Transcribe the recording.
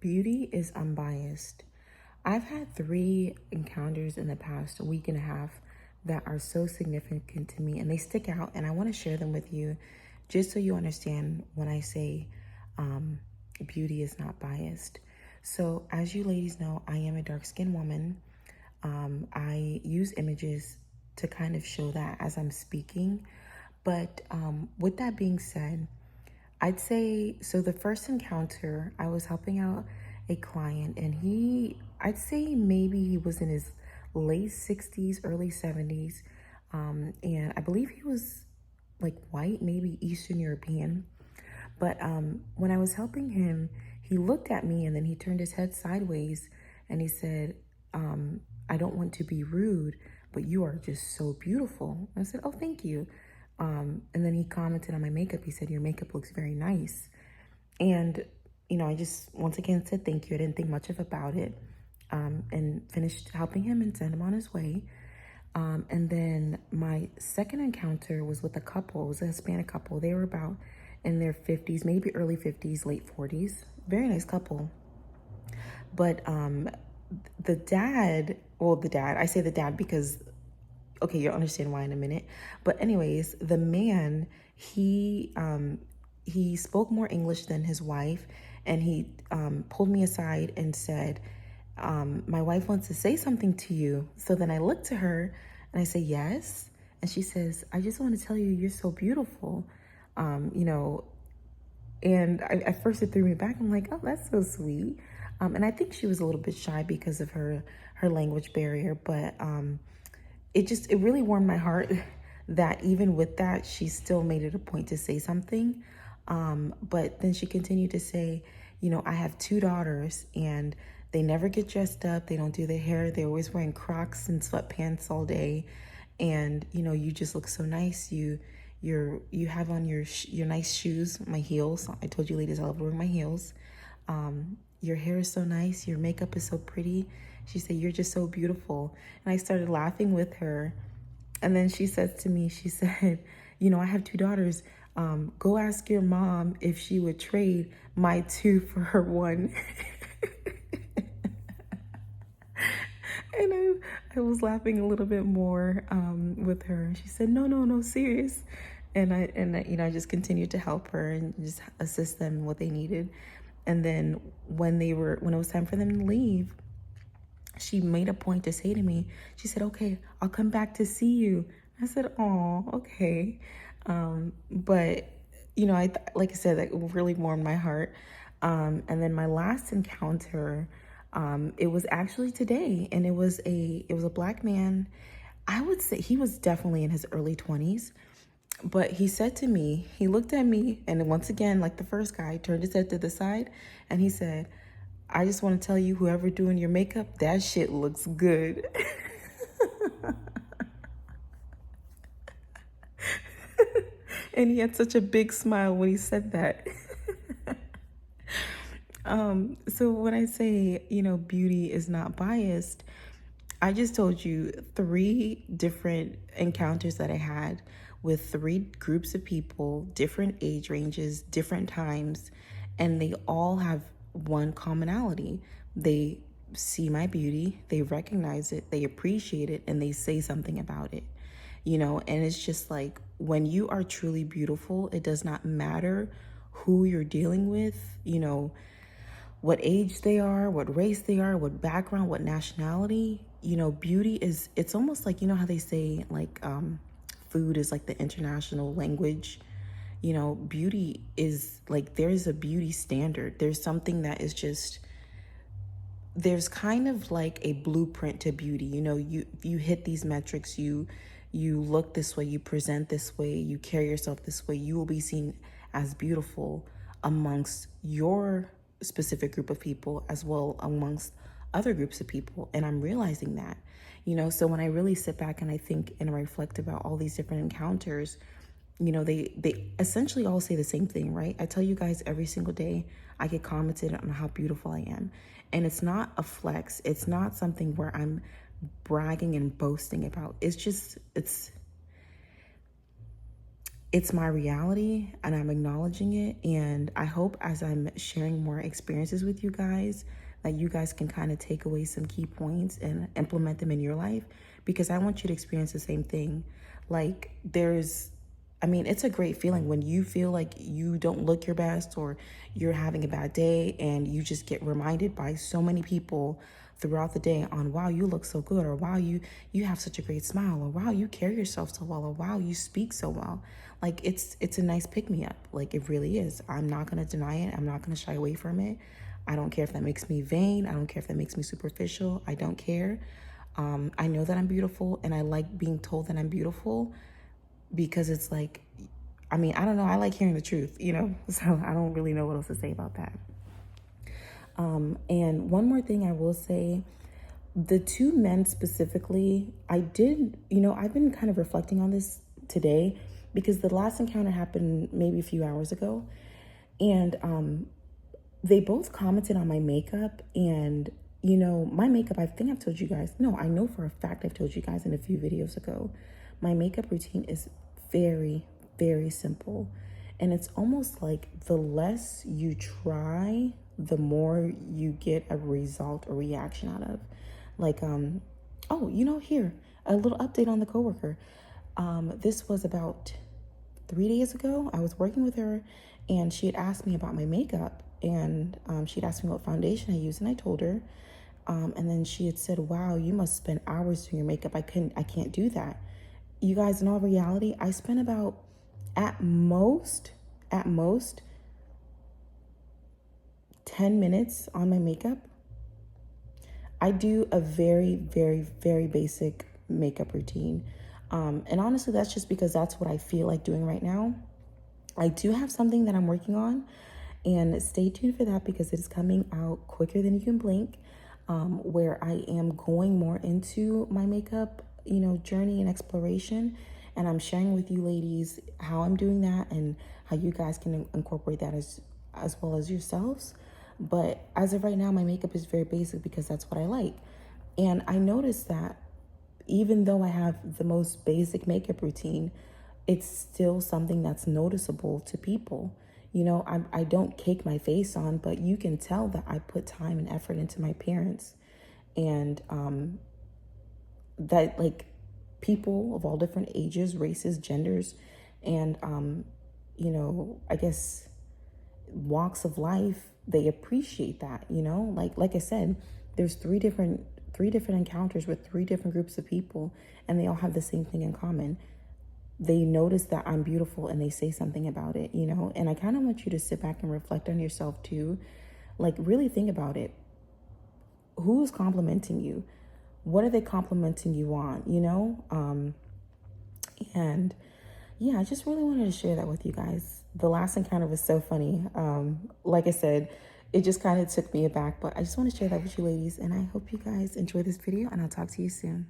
Beauty is unbiased. I've had three encounters in the past week and a half that are so significant to me and they stick out, and I want to share them with you just so you understand when I say um, beauty is not biased. So, as you ladies know, I am a dark skinned woman. I use images to kind of show that as I'm speaking. But with that being said, I'd say so. The first encounter, I was helping out a client, and I'd say maybe he was in his late 60s, early 70s. And I believe he was like white, maybe Eastern European. But when I was helping him, he looked at me and then he turned his head sideways and he said, I don't want to be rude, but you are just so beautiful. I said, oh, thank you. And then he commented on my makeup. He said, your makeup looks very nice. And, I just once again said thank you. I didn't think much of about it, and finished helping him and sent him on his way. And then my second encounter was with a couple. It was a Hispanic couple. They were about in their 50s, maybe early 50s, late 40s. Very nice couple. But the dad, I say the dad because, okay, you'll understand why in a minute. But anyways, the man, he spoke more English than his wife, and he pulled me aside and said, my wife wants to say something to you. So then I looked to her and I say, yes. And she says, I just want to tell you, you're so beautiful. And at first it threw me back. I'm like, oh, that's so sweet. And I think she was a little bit shy because of her language barrier, but it really warmed my heart that even with that, she still made it a point to say something. But then she continued to say, I have two daughters and they never get dressed up. They don't do their hair. They're always wearing Crocs and sweatpants all day. And, you just look so nice. You have on your nice shoes, my heels. I told you ladies I love wearing my heels. Your hair is so nice. Your makeup is so pretty. She said, you're just so beautiful. And I started laughing with her. And then she said to me, she said, I have two daughters. Go ask your mom if she would trade my two for her one. And I was laughing a little bit more with her. She said, no, serious. And I just continued to help her and just assist them in what they needed. And then when it was time for them to leave, she made a point to say to me, she said, okay, I'll come back to see you. I said, oh, okay. But, like I said, that really warmed my heart. And then my last encounter, it was actually today, and it was a black man. I would say he was definitely in his early 20s. But he said to me, he looked at me, and once again, like the first guy, turned his head to the side, and he said, I just want to tell you, whoever doing your makeup, that shit looks good. And he had such a big smile when he said that. So when I say, beauty is not biased, I just told you three different encounters that I had with three groups of people, different age ranges, different times, and they all have one commonality. They see my beauty, they recognize it, they appreciate it, and they say something about it. And it's just like when you are truly beautiful, it does not matter who you're dealing with, what age they are, what race they are, what background, what nationality. Beauty it's almost like, how they say like food is like the international language. Beauty is like, there's a beauty standard. There's something that is just, there's kind of like a blueprint to beauty. You hit these metrics, you look this way, you present this way, you carry yourself this way, you will be seen as beautiful amongst your specific group of people as well amongst other groups of people. And I'm realizing that, so when I really sit back and I think and reflect about all these different encounters, they essentially all say the same thing, right? I tell you guys every single day, I get commented on how beautiful I am. And it's not a flex. It's not something where I'm bragging and boasting about. It's it's my reality and I'm acknowledging it. And I hope as I'm sharing more experiences with you guys, that you guys can kind of take away some key points and implement them in your life, because I want you to experience the same thing. Like I mean, it's a great feeling when you feel like you don't look your best or you're having a bad day and you just get reminded by so many people throughout the day on, wow, you look so good, or wow, you have such a great smile, or wow, you carry yourself so well, or wow, you speak so well. Like it's a nice pick me up. Like it really is. I'm not going to deny it. I'm not going to shy away from it. I don't care if that makes me vain. I don't care if that makes me superficial. I don't care. I know that I'm beautiful, and I like being told that I'm beautiful, because it's like, I mean, I don't know. I like hearing the truth, you know? So I don't really know what else to say about that. And one more thing I will say, the two men specifically, I've been kind of reflecting on this today, because the last encounter happened maybe a few hours ago. And they both commented on my makeup. And, my makeup, I think I've told you guys, no, I know for a fact I've told you guys in a few videos ago, my makeup routine is very, very simple. And it's almost like the less you try, the more you get a result or reaction out of. Like, here, a little update on the coworker. This was about 3 days ago. I was working with her, and she had asked me about my makeup, and she'd asked me what foundation I use, and I told her. And then she had said, wow, you must spend hours doing your makeup. I can't do that. You guys, in all reality, I spent about, at most 10 minutes on my makeup. I do a very, very, very basic makeup routine. And honestly, that's just because that's what I feel like doing right now. I do have something that I'm working on, and stay tuned for that, because it is coming out quicker than you can blink, where I am going more into my makeup, journey and exploration. And I'm sharing with you ladies how I'm doing that and how you guys can incorporate that as well as yourselves. But as of right now, my makeup is very basic because that's what I like. And I noticed that even though I have the most basic makeup routine, it's still something that's noticeable to people. I don't cake my face on, but you can tell that I put time and effort into my appearance. And that, like, people of all different ages, races, genders, and, I guess walks of life, they appreciate that, like I said, there's three different encounters with three different groups of people, and they all have the same thing in common. They notice that I'm beautiful and they say something about it, and I kind of want you to sit back and reflect on yourself too. Like, really think about it. Who's complimenting you? What are they complimenting you on, and yeah, I just really wanted to share that with you guys. The last encounter was so funny. Like I said, it just kind of took me aback, but I just want to share that with you ladies, and I hope you guys enjoy this video, and I'll talk to you soon.